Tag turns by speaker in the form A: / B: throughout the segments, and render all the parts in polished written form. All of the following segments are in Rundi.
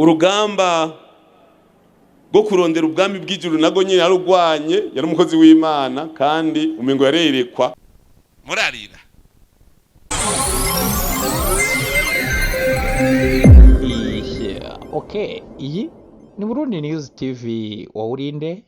A: urugamba rwo kurondera ubwami bw'ijuru nago nyine yarugwanye, yari umukozi w'Imana kandi umengo yarerekwa murarira.
B: Okay, iyi ni Burundi News TV. Wawurinde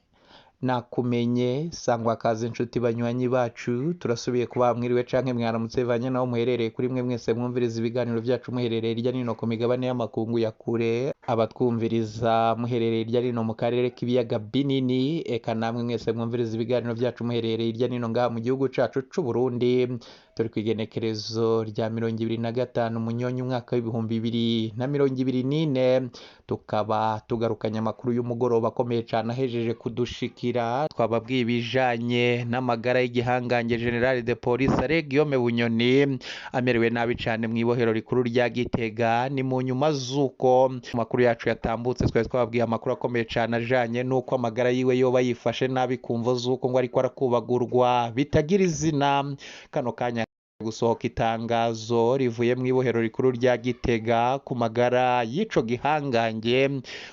B: nakumenye sangwa kaze inshuti banywanyi bacu, turasubiye kuba mwiriwe canke mwaramutse banye naho muherereye kuri mwe mwese mwumviriza ibiganiro byacu muherereye irya nino ku migabane y'amakungu ya kure, abatwumviriza muherereye irya nino mu karere k'ibiyaga binini, eka namwe mwese mwumviriza ibiganiro byacu muherereye irya nino ngaha mu gihugu cacu c'u Burundi. Turi kwigenekerezo rya 2025 munyonyi umwaka w'ibihumbi 2024, tukaba tugarukanya amakuru y'umugoroba akomeye cyane ahejeje kudushikira. Twababwiye ibijanye n'amagara y'igihangange General de Police Guillaume Bunyoni amerewe nabi cyane mu ibohero rikuru rya Gitega. Ni mu nyuma z'uko amakuru yacu yatambutse, twari twababwiye amakuru akomeye cyane ajanye n'uko amagara yiwe yoba yifashe nabi kumvo z'uko ngo ariko arakubagurwa bitagira izina. Kano kanya gusohoka itangazo rivuye mu ibohero rikuru rya Gitega ku magara y'ico gihangange.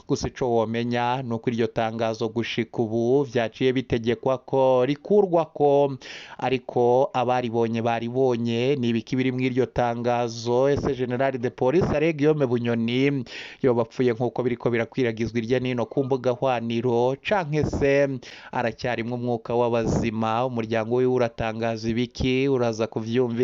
B: Gusa ico womenya nuko iryo tangazo gushika ubu vyaciye bitegekwa ko rikurwako, ariko abaribonye baribonye. Ni ibiki biri mu iryo tangazo? Ese General de Police Guillaume Bunyoni yoba apfuye nk'uko biriko birakwiragizwa irya nino ku mbuga hwaniro, canke se aracyarimwe umwuka w'abazima? Umuryango wiwe uratangaza ibiki? Uraza kuvyumva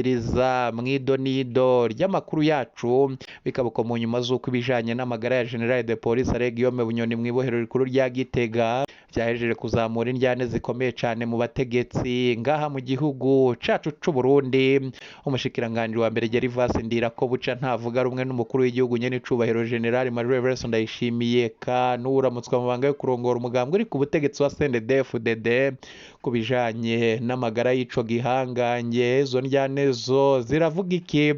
B: mwidonido ry'amakuru yacu. Bikabuko mu nyuma z'uko ibijanye n'amagara ya General de Police Guillaume Bunyoni mu ibohero rikuru rya Gitega vyahejeje kuzamura indyane zikomeye cyane mu bategetsi ngaha mu gihugu cacu c'u Burundi. Umushikiranganje wa mbere Gervas Ndirakobuca ntavuga rumwe n'umukuru w'igihugu nyene icubahiro General Marie Verson Ndayishimiye ka n'uramutswa mu banga yo kurongora umugambwe uri ku butegetsi wa CNDD-FDD ku bijanye n'amagara y'ico gihangange. Zo ndyane zo ziravuga iki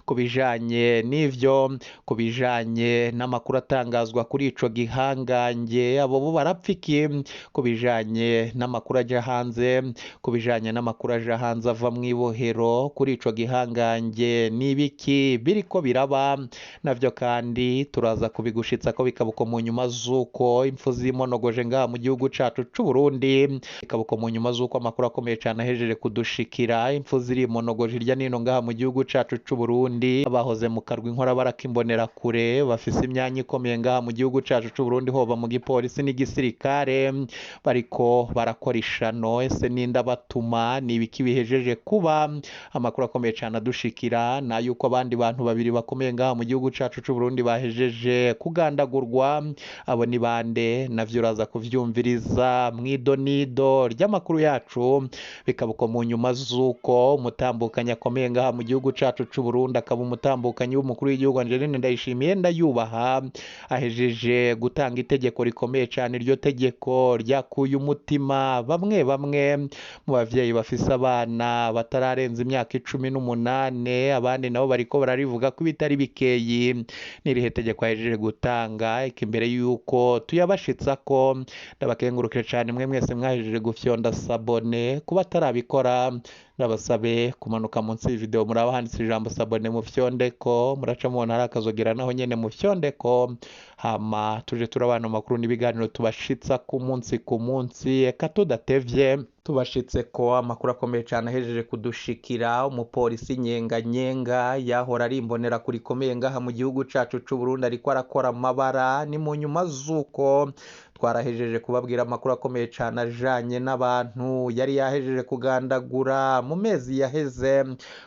B: ku bijanye n'ivyo? Ku bijanye n'amakuru atangazwa kuri ico gihangange, abo bo barapfiki? Ku bijanye n'amakuru aja hanze, ku bijanye n'amakuru aja hanze ava mu ibohero kuri ico gihangange, n'ibiki biriko biraba navyo kandi turaza kubigushitsa ko. Bikabuko mu nyuma z'uko impfu zimonogoje ngaha mu gihugu cacu c'u Burundi. Bikabuko mu nyuma z'uko amakuru akomeye cyane ahejeje kudushikira, impfu zirimonogoje irya nino ngaha mu gihugu cacu c'u Burundi. Abahoze mu karwi inkorabara k'imbonera kure bafise imyanya ikomeye ngaha mu gihugu cacu c'u Burundi, hoba mu gipolisi n'igisirikare, bariko barakora ishano. Ese ninda batuma? Ni ibiki bihejeje kuba? Amakuru akomeye cyane adushikira na yuko abandi bantu babiri bakomeye ngaha mu gihugu cacu c'u Burundi bahejeje kugandagurwa. Abo ni bande? Navyo uraza kuvyumviriza mwidonido ry'amakuru yacu. Bikabuko mu nyuma z'uko umutambukanyi akomeye ngaha mu gihugu cacu c'u Burundi, akaba umutambukanyi w'umukuru w'igihugu Angeline Ndayishimiye ndayubaha, ahejeje gutanga itegeko rikomeye cyane. Iryo tegeko ryakuye umutima bamwe bamwe mu bavyeyi bafise abana batararenza imyaka 18, abandi nabo bariko bararivuga ko bitari bikeyi. Nirihe tegeko ahejeje gutanga ikimbere yuko tuyabashitsa ko. Ndabakengurukire cyane mwe mwese mwahejeje gufyonda sabone. Kuba atarabikora ndabasabe kumanuka munsi y'video muraba handitse ijambo sabone mufyondeko, muraca mubona hari akazogera naho nyene mufyondeko, hama tuje turabana makuru n'ibiganiro tubashitsa ku munsi eka tudatevye. Tubashitse ko amakuru akomeye cyane ahejeje kudushikira. Umupolisi nyenga yahora ari imbonera kuri komeye ngaha mu gihugu cacu c'u Burundi ariko arakora amabara. Ni mu nyuma z'uko twarahejeje kubabwira amakuru akomeye cyane ajanye n'abantu yari yahejeje kugandagura mu mezi yaheze.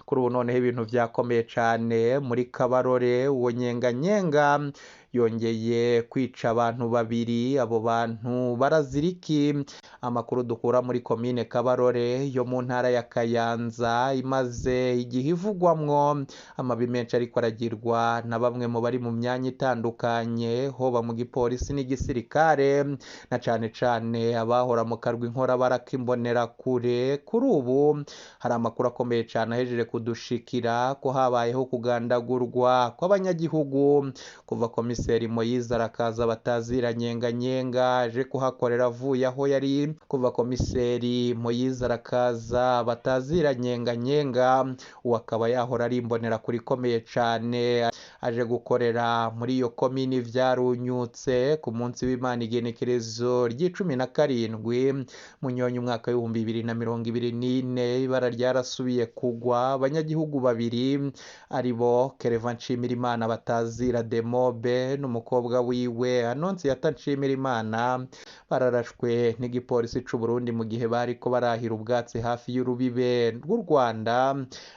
B: Kuri ubu noneho ibintu vyakomeye cyane muri Kabarore. Uwo nyenga yongeye kwica abantu babiri. Abo bantu baraziriki? Amakuru dukura muri komine Kabarore yo mu ntara ya Kayanza imaze igihe ivugwamwo amabi menshi ariko aragirwa na bamwe mu bari mu myanya itandukanye, hoba mu gipolisi n'igisirikare, na cane cane abahora mu karwi inkorabara k'imbonera kure. Kuri ubu hari amakuru akomeye cyane ahejeje kudushikira ko habayeho kugandagurwa kw'abanyagihugu kuva komiseri Moyize arakaza batazira nyenga aje kuhakorera avuye aho yari. Kuva komiseri Moyize arakaza batazira nyenga uwo akaba yahora ari imbonera kuri komeye cyane aje gukorera muri iyo komini vyarunyutse ku munsi w'Imana igenekerezo ry'17 Munyonyi umwaka w'2024. Ibara ryarasubiye kugwa, abanyagihugu babiri aribo Kereva Nshimirimana Batazira Demobe n'umukobwa wiwe Anonsiyata Nshimirimana bararashwe n'igipolisi c'u Burundi mu gihe bariko barahira ubwatsi hafi y'urubibe rw'u Rwanda.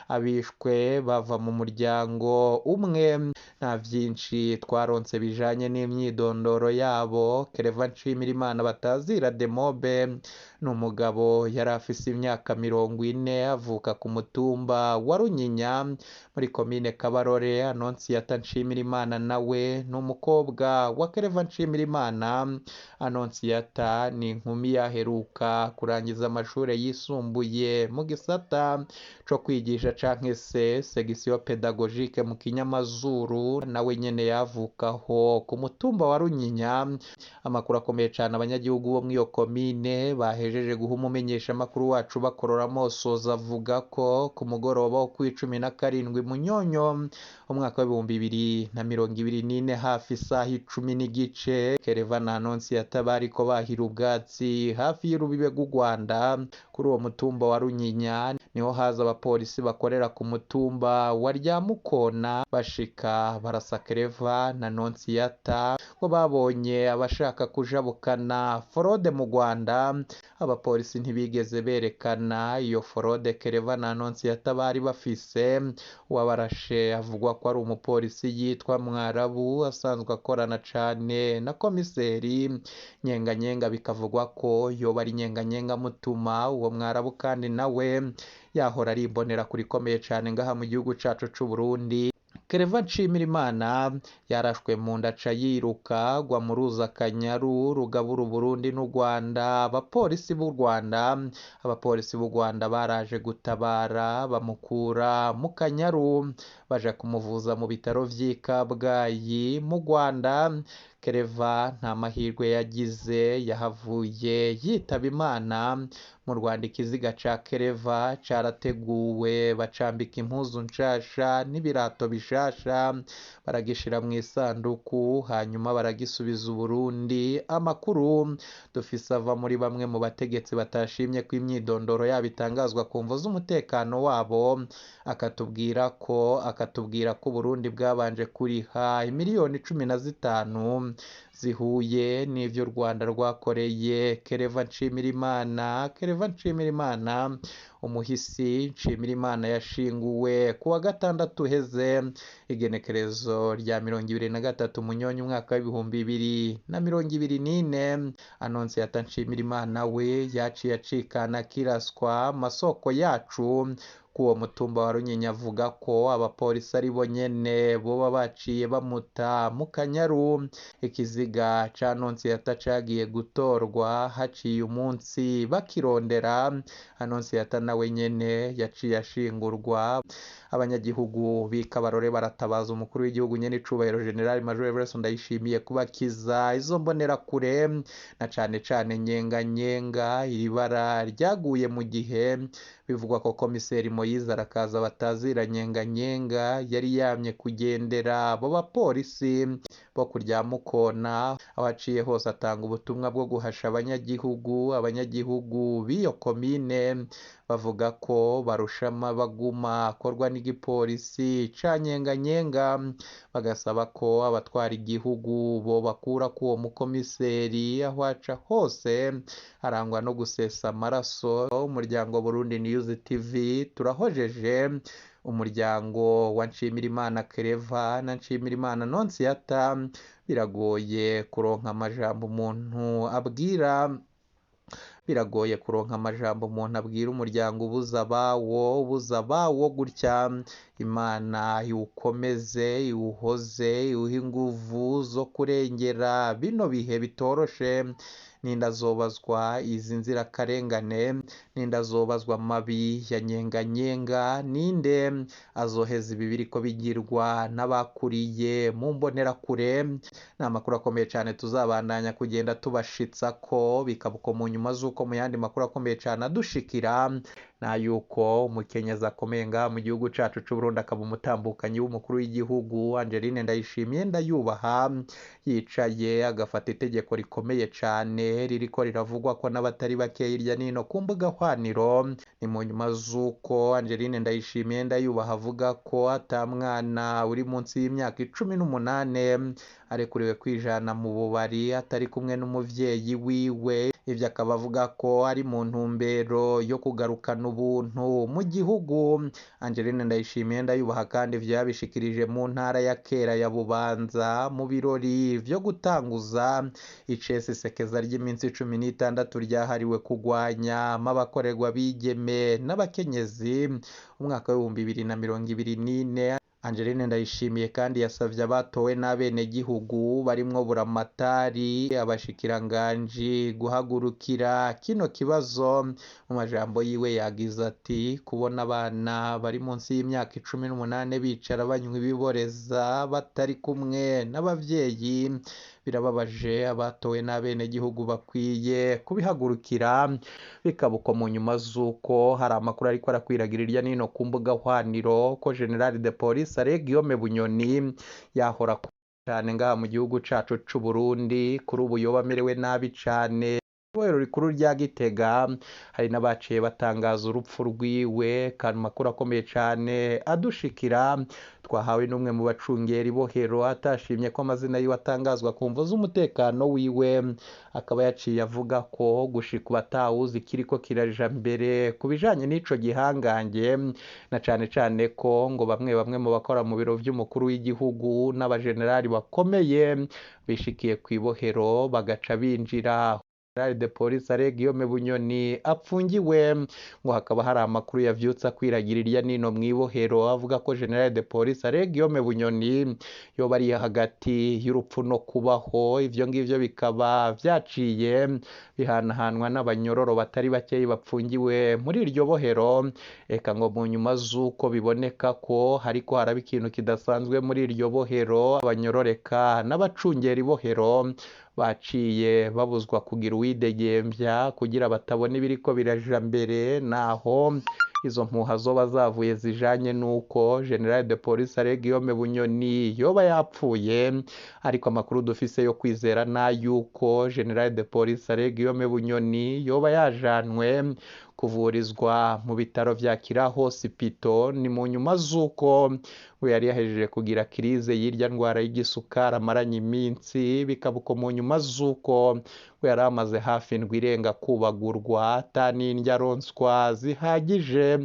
B: Abishwe bava mu muryango umwe. Nta vyinshi twaronse bijanye n'imyidondoro yabo. Kereva Nshimirimana Batazira Demobe n'umugabo yari afise imyaka 40, avuka ku mutumba wa Runyinya muri komine Kabarore. Anonsiyata Nshimirimana nawe n'umukobwa wa Kereva Nshimirimana. Anonsiyata ni inkumi yaheruka kurangiza amashure yisumbuye mu gisata co kwigisha canke se section pedagogique mu Kinyamazuru, nawe nyene yavukaho ku mutumba wa Runyinya. Amakuru akomeye cane abanyagihugu bo mw'iyo komine bahejeje guha umumenyesha makuru wacu bakorora amosozi avuga ko ku mugoroba wo kw'17 Munyonyo umwaka w'2024 hafi isaha 10:30 Kereva na Anonsiyata bariko bahira ubwatsi hafi y'urubibe rw'u Rwanda. Kuri uwo mutumba wa Runyinya niho haza abapolisi bakorera ku mutumba wa Ryamukona bashika barasa Kereva na Anonsiyata ko babonye abashaka kujabukana forode mu Rwanda. Abapolisi ntibigeze berekana iyo forode Kereva na Anonsiyata bari bafise. Uwabarashe avugwa ko ari umupolisi yitwa Mwarabu asanzwe akorana cane na komiseri Nyenganyenga, bikavugwa ko yoba ari Nyenganyenga mutuma. Uwo Mwarabu kandi nawe yahora ari imbonera kuri komeye cane ngaha mu gihugu cacu c'u Burundi. Kereva Nshimirimana yarashwe mu ndaca yiruka agwa mu ruzi Akanyaru rugabura Burundi n'u Rwanda. Abapolisi b'u Rwanda baraje gutabara bamukura mu Kanyaru baja kumuvuza mu bitaro vy'i Kabgayi mu Rwanda. Kereva nta mahirwe yagize, yahavuye yitaba Imana. Mu Rwanda ikiziga ca Kereva carateguwe bacambika impuzu nshasha n'ibirato bishasha, baragishira mu isanduku hanyuma baragisubiza Burundi. Amakuru dufise ava muri bamwe mu bategetsi batashimye ko imyidondoro yabo itangazwa ku mvo z'umutekano wabo, akatubwira ko Burundi bwabanje kuriha imiliyoni 15 zihuye n'ivyo u Rwanda rwakoreye Kereva Nshimirimana. Kereva Nshimirimana umuhisi Nshimirimana yashinguwe ku wa gatandatu heze igenekerezo rya 23 Munyonyi umwaka w'2024. Anonsiyata Nshimirimana we yaciye acikana kiraswa. Amasoko yacu kuwo mutumba wa Runyinya avuga ko abapolisi ari bo nyene boba baciye bamuta mu Kanyaru. Ikiziga ca Anonsiyata cagiye gutorwa haciye umunsi bakirondera. Anonsiyata nawe nyene yaciye ashingurwa. Abanyagihugu b'Ikabarore baratabaza umukuru w'igihugu nyene icubahiro General Major Everest Ndayishimiye kubakiza izo mbonera kure na cane cane Nyenganyenga. Iri bara ryaguye mu gihe bivugwa ko komiseri Moyize Arakaza Batazira Nyenganyenga yari yamye kugendera abo bapolisi bo kuryamukona. Aho aciye hose atanga ubutumwa bwo guhasha abanyagihugu b'iyo komine, bavuga ko barushama baguma akorwa n'igipolisi ca Nyenganyenga, bagasaba ko abatwara igihugu bo bakura k'uwo mukomiseri. Aho aca hose arangwa no gusesa amaraso. Umuryango Burundi News TV turahojeje umuryango wa Nshimirimana Kereva na Nshimirimana Anonsiyata. Biragoye kuronka amajambo umuntu abwira umuryango ubuza abawo gutya. Imana iwukomeze, iwuhoze, iwuhe inguvu zo kurengera bino bihe bitoroshe ninde azobazwa izi nzirakarengane, ninde azobazwa amabi ya nyenganyenga, ninde azoheza ibi biriko bigirwa n'abakuriye mu mbonerakure. Ni amakuru akomeye cyane tuzabandanya kugenda tubashitsa ko bikaba uko mu nyuma z'uko mu yandi makuru akomeye cyane adushikira na yuko umukenyezi akomeye ngaha mu gihugu cacu c'u Burundi akaba umutambukanyi w'umukuru w'igihugu Angeline Ndayishimiye ndayubaha yicaye agafata itegeko rikomeye cyane ririko riravugwa ko n'abatari bake hirya nino ku mbuga hwaniro. Ni mu nyuma z'uko Angeline Ndayishimiye ndayubaha avuga ko ata mwana uri munsi y'imyaka 18 arekuriwe kwijana mu bubari atari kumwe n'umuvyeyi wiwe. Ivyo akaba avuga ko ari mu ntumbero yo kugarukana ubuntu mu gihugu. Angeline Ndayishimiye ndayubaha kandi ivyo yabishikirije mu ntara ya kera ya Bubanza mu birori vyo gutanguza icese isekeza ry'iminsi 16 ryahariwe kugwanya amabakorerwa bigeme n'abakenyezi umwaka wa 2024. Angeline Ndayishimiye kandi yasavye abatowe n'abene gihugu barimwo buramatari abashikiranganji guhagurukira kino kibazo. Mu majambo yiwe yagize ati kubona abana bari munsi y'imyaka 18 bicara banywa ibiboreza batari kumwe n'abavyeyi birababaje. Abatowe n'abene gihugu bakwiye kubihagurukira. Bikaba uko mu nyuma z'uko hari amakuru ariko arakwiragira irya nino ku mbuga hwaniro ko General de Police Guillaume Bunyoni yahora cyane ngaha mu gihugu cacu c'u Burundi kuri ubu yoba amerewe nabi cane. Ibohero rikuru rya Gitega hari n'abaciye batangaza urupfu rwiwe kandi amakuru akomeye cyane adushikira twahawe n'umwe mu bacungera ibohero atashimye ko amazina yiwe atangazwa ku mvo z'umutekano wiwe. Akaba yaciye avuga ko gushika batawuzi kiriko kiraja mbere ku bijanye n'ico gihangange, na cane cane ko ngo bamwe mu bakora mu biro vy'umukuru w'igihugu n'abajenerali bakomeye bishikiye ku ibohero bagaca binjira. General de Police Guillaume Bunyoni apfungiwe ngo hakaba hari amakuru yavyutse akwiragira irya nino mwibohero avuga ko General de Police Guillaume Bunyoni yoba ari hagati y'urupfu no kubaho. Ivyo ngivyo bikaba vyaciye bihanahanwa n'abanyororo batari bakeyi bapfungiwe muri iryo bohero. Eka ngo mu nyuma z'uko biboneka ko hariko haraba ikintu kidasanzwe muri iryo bohero, abanyororeka n'abacungera ibohero baciye babuzwa kugira uwidegembya kugira batabona ibiriko biraja mbere, naho izo mpuha zoba zavuye zijanye nuko General de Police Guillaume Bunyoni yoba yapfuye. Ariko amakuru dufise yo kwizera na yuko General de Police Guillaume Bunyoni yoba yajanwe kuvurizwa mu bitaro vya Kira Hospital. Ni mu nyuma z'uko we yari yahejeje kugira krize y'irya ndwara y'igisukari amaranye iminsi. Bikaba uko mu nyuma z'uko we yari amaze hafi indwi irenga kubagurwa atanindya aronswa zihagije.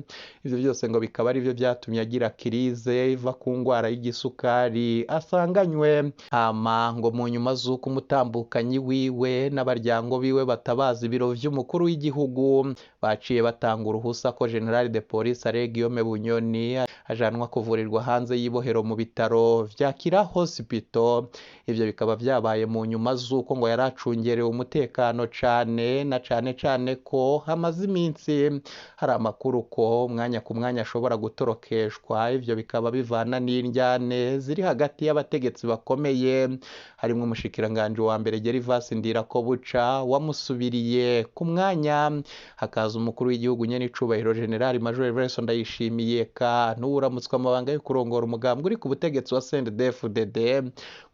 B: Ivyo byose ngo bikaba ari byo vyatumye agira krize iva ku ndwara y'igisukari asanganywe. Hama ngo mu nyuma z'uko umutambukanyi wiwe n'abaryango biwe batabaza ibiro vy'umukuru w'igihugu baciye batanga uruhusa ko General de Police Guillaume Bunyoni ajanwa kuvurirwa hanze y'ibohero mu bitaro vya Kira Hospital. Ivyo bikaba vyabaye mu nyuma z'uko ngo yaracungerewe umutekano cane, na cane ko hamaze iminsi hari amakuru ko umwanya ku mwanya ashobora gutorokeshwa. Ivyo bikaba bivana n'indyane ziri hagati y'abategetsi bakomeye harimwo umushikiranganje wa mbere Gervas Ndirakobuca wamusubiriye ku mwanya, hakaza umukuru w'igihugu nyene icubahiro General Major Everson Ndayishimiye ka n'uramutswa amabanga yo kurongora umugambwe uri ku butegetsi wa CNDD-FDD.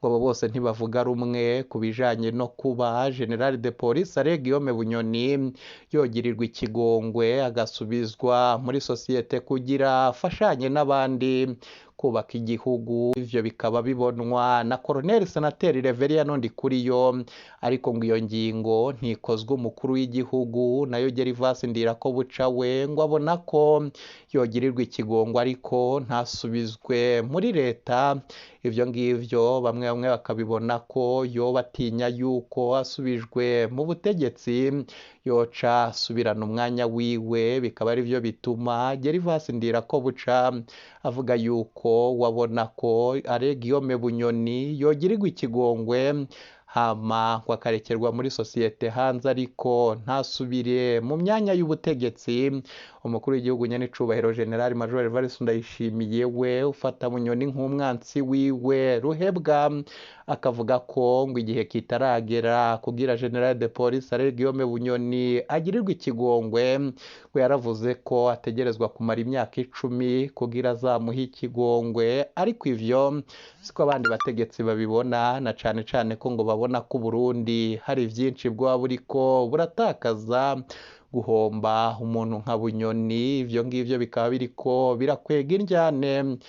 B: ngo abo bose ntibavuga rumwe ku bijanye no kuba General de Police Guillaume Bunyoni yogirirwa ikigongwe agasubizwa muri sosiyete kugira afashanye n'abandi kubaka igihugu. Ivyo bikaba bibonwa na Colonel Senateri Reverien Ndikuriyo, ariko ngo iyo ngingo ntikozwe umukuru w'igihugu nayo Gervas Ndirakobuca we ngo abona ko yogirirwa ikigongo ariko ntasubizwe muri leta. Ivyo ngivyo bamwe bakabibona ko yoba atinya yuko asubijwe mu butegetsi yoca asubirana umwanya wiwe. Bikaba ari byo bituma Gervas Ndirakobuca avuga yuko wabona ko Guillaume Bunyoni yogirirwa ikigongwe hama ngo akarekerwa muri sosiyete hanze ariko ntasubire mu myanya y'ubutegetsi. Umukuru w'igihugu nyenicubahiro General Major Evariste Ndayishimiye we ufata Bunyoni nk'umwansi wiwe ruhebwa, akavuga ko ngo igihe kitaragera kugira General de Police Alain Guillaume Bunyoni agirirwa ikigongwe, ngo yaravuze ko ategerezwa kumara imyaka 10 kugira azamuha ikigongwe, ariko ivyo siko abandi bategetsi babibona, na cane cane ko ngo babona ko Burundi hari vyinshi bwoba buriko buratakaza. Guhomba umuntu nka Bunyoni ivyo ngivyo bikaba biriko birakwega indyane.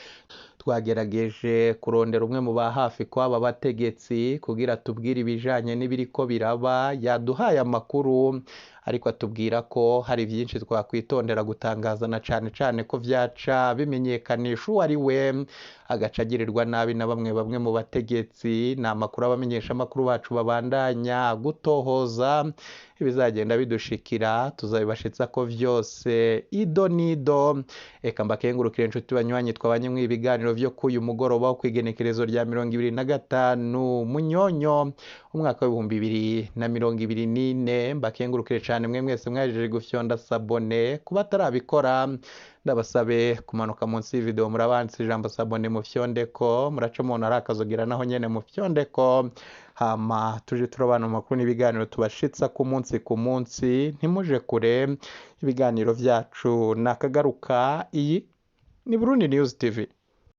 B: Twagerageje kurondera umwe mu ba hafi kw'aba bategetsi kugira tubwire ibijanye n'ibiriko biraba, yaduhaye amakuru ariko atubwira ko hari byinshi twakwitondera gutangaza, na cane cane ko vyaca bimenyekanisha uwo ari we agaca agirirwa nabi na bamwe mu bategetsi. Ni amakuru abamenyesha amakuru bacu babandanya gutohoza, ibizagenda bidushikira tuzabibashitsa ko vyose ido nido. Eka mbakengurukire inshuti banywanyi twabanye mu ibiganiro vyo kuyu mugoroba wo kwigenekerezo rya 25 Munyonyo umwaka wa 2024. Mbakengurukire cyane mwe mwese mwajeje gufyonda sabone, kuba atarabikora ndabasabe kumanuka munsi y'video murabansi ijambo sabone mufyondeko, muraca umuntu arakazogira naho nyene mufyondeko, hama tuje turabana mu makuru n'ibiganiro tubashitsa ku munsi. Ntimuje kure, ibiganiro vyacu nakagaruka. Iyi ni Burundi News TV.